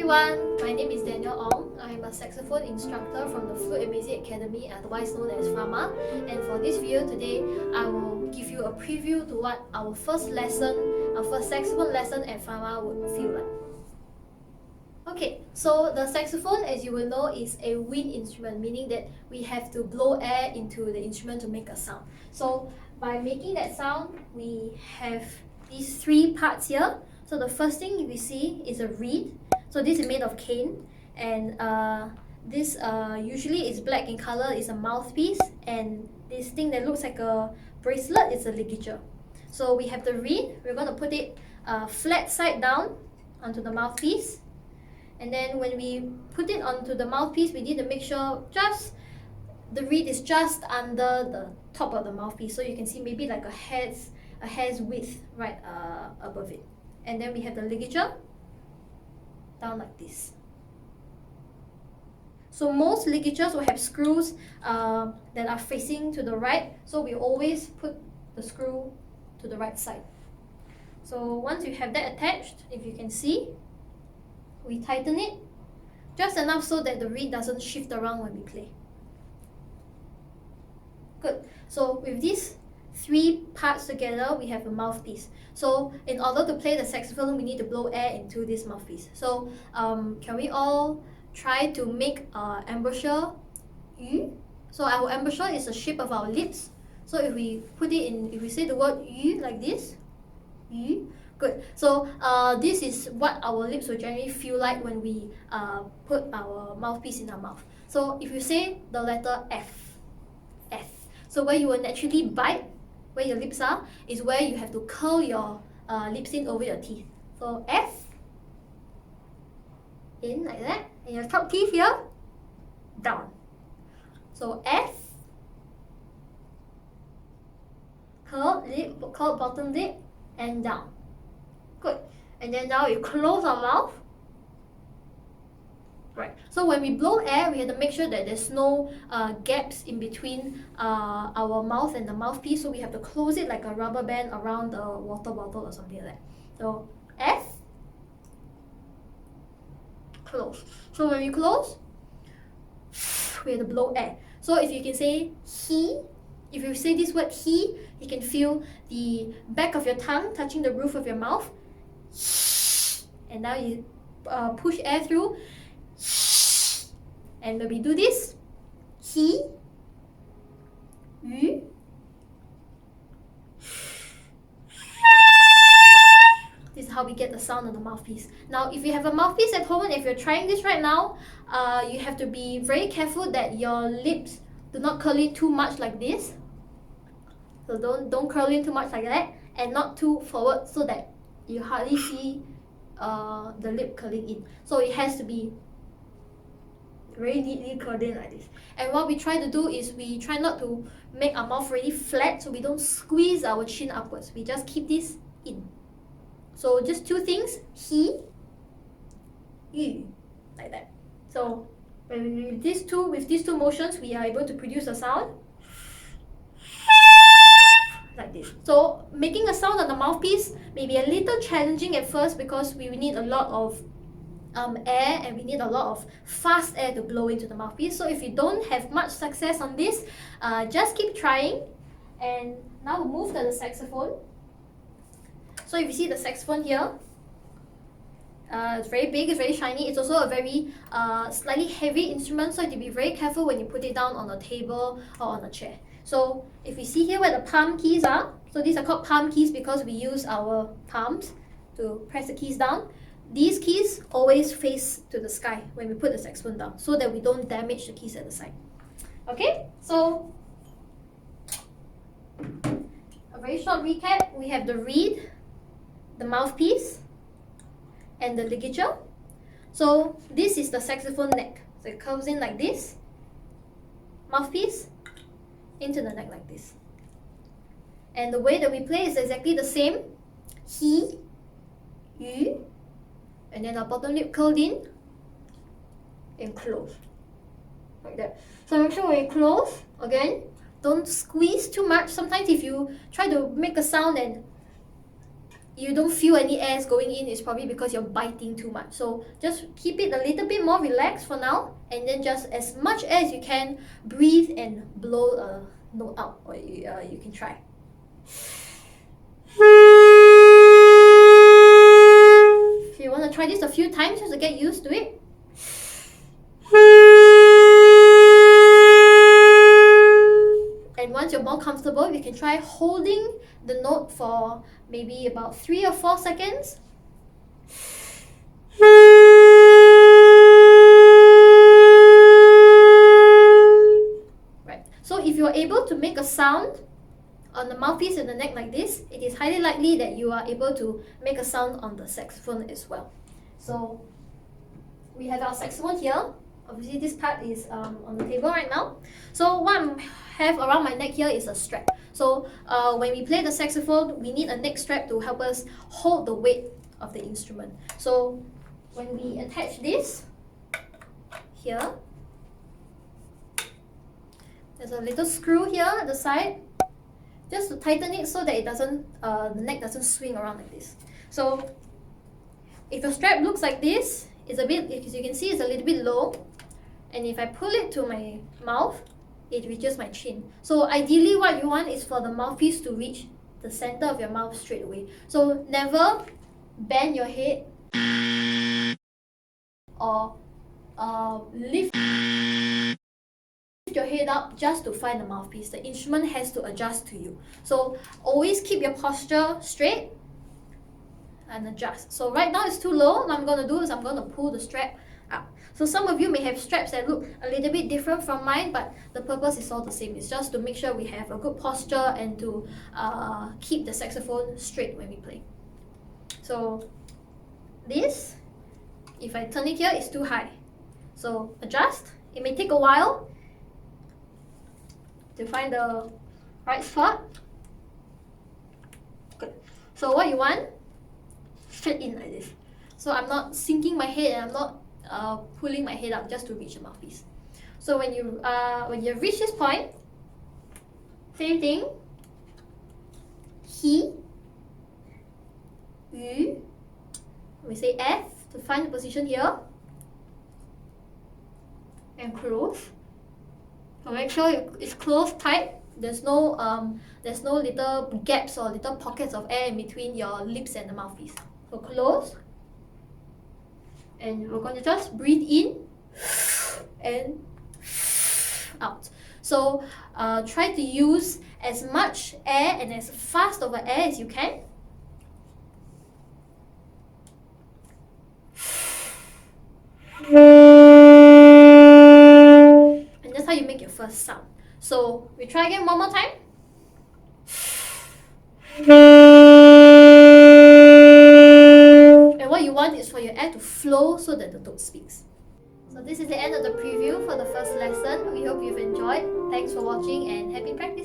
everyone, my name is Daniel Ong. I am a saxophone instructor from the Flute and Music Academy, otherwise known as FAMA. And for this video today, I will give you a preview to what our first saxophone lesson at FAMA would feel like. Okay, so the saxophone, as you will know, is a wind instrument, meaning that we have to blow air into the instrument to make a sound. So by making that sound, we have these three parts here. So the first thing we see is a reed. So this is made of cane, and this usually is black in color, is a mouthpiece, and this thing that looks like a bracelet is a ligature. So we have the reed. We're going to put it flat side down onto the mouthpiece, and then when we put it onto the mouthpiece, we need to make sure the reed is just under the top of the mouthpiece, so you can see maybe like a hair's width right above it. And then we have the ligature down like this. So most ligatures will have screws that are facing to the right, so we always put the screw to the right side. So once you have that attached, if you can see, we tighten it just enough so that the reed doesn't shift around when we play. Good. So with these three parts together, we have a mouthpiece. So in order to play the saxophone, we need to blow air into this mouthpiece. So can we all try to make embouchure yu? So our embouchure is the shape of our lips. So if we say the word yu like this, yu, good. So this is what our lips will generally feel like when we put our mouthpiece in our mouth. So if you say the letter F, F. So where you will naturally bite, where your lips are, is where you have to curl your lips in over your teeth. So F, in like that, and your top teeth here, down. So F, curled lip, curled bottom lip, and down. Good. And then now you close our mouth. Right. So when we blow air, we have to make sure that there's no gaps in between our mouth and the mouthpiece. So we have to close it like a rubber band around the water bottle or something like that. So F, close. So when we close, we have to blow air. So if you can say he, if you say this word he, you can feel the back of your tongue touching the roof of your mouth. And now you push air through. And when we do this, he, yu, this is how we get the sound of the mouthpiece. Now, if you have a mouthpiece at home and if you're trying this right now, you have to be very careful that your lips do not curl in too much like this. So don't curl in too much like that, and not too forward so that you hardly see the lip curling in. So it has to be very neatly curled in like this. And what we try to do is we try not to make our mouth really flat, so we don't squeeze our chin upwards. We just keep this in. So just two things, he, yu, like that. So with these two motions, we are able to produce a sound like this. So making a sound on the mouthpiece may be a little challenging at first because we need a lot of air, and we need a lot of fast air to blow into the mouthpiece. So if you don't have much success on this, just keep trying. And now we'll move to the saxophone. So if you see the saxophone here, it's very big, it's very shiny. It's also a very slightly heavy instrument, so you have to be very careful when you put it down on a table or on a chair. So if you see here where the palm keys are, so these are called palm keys because we use our palms to press the keys down. These keys always face to the sky when we put the saxophone down, so that we don't damage the keys at the side. Okay, so a very short recap. We have the reed, the mouthpiece, and the ligature. So this is the saxophone neck. So it curves in like this, mouthpiece, into the neck like this. And the way that we play is exactly the same. He, yu, and then our bottom lip curled in and close like that. So make sure when you close, again, don't squeeze too much. Sometimes if you try to make a sound and you don't feel any air going in, it's probably because you're biting too much. So just keep it a little bit more relaxed for now, and then just as much air as you can, breathe and blow a note out, or you can try. If you want to try this a few times just to get used to it. And once you're more comfortable, you can try holding the note for maybe about 3 or 4 seconds. Right. So if you're able to make a sound on the mouthpiece and the neck like this, it is highly likely that you are able to make a sound on the saxophone as well. So we have our saxophone here. Obviously this part is on the table right now. So what I have around my neck here is a strap. So when we play the saxophone, we need a neck strap to help us hold the weight of the instrument. So when we attach this here, there's a little screw here at the side, just to tighten it so that it doesn't, the neck doesn't swing around like this. So if the strap looks like this, it's a bit, as you can see, it's a little bit low. And if I pull it to my mouth, it reaches my chin. So ideally what you want is for the mouthpiece to reach the center of your mouth straight away. So never bend your head or lift your head up just to find the mouthpiece. The instrument has to adjust to you. So always keep your posture straight and adjust. So right now it's too low. What I'm going to do is I'm going to pull the strap up. So some of you may have straps that look a little bit different from mine, but the purpose is all the same. It's just to make sure we have a good posture and to keep the saxophone straight when we play. So this, if I turn it here, it's too high. So adjust. It may take a while to find the right spot. Good. So what you want, straight in like this. So I'm not sinking my head and I'm not pulling my head up just to reach the mouthpiece. So when you reach this point, same thing. He, U, we say F to find the position here, and close. So make sure it's closed tight. There's no little gaps or little pockets of air in between your lips and the mouthpiece. So close. And we're going to just breathe in and out. So try to use as much air and as fast of an air as you can. And that's how you make your first sound. So we try again one more time. And what you want is for your air to flow so that the note speaks. So this is the end of the preview for the first lesson. We hope you've enjoyed. Thanks for watching and happy practice.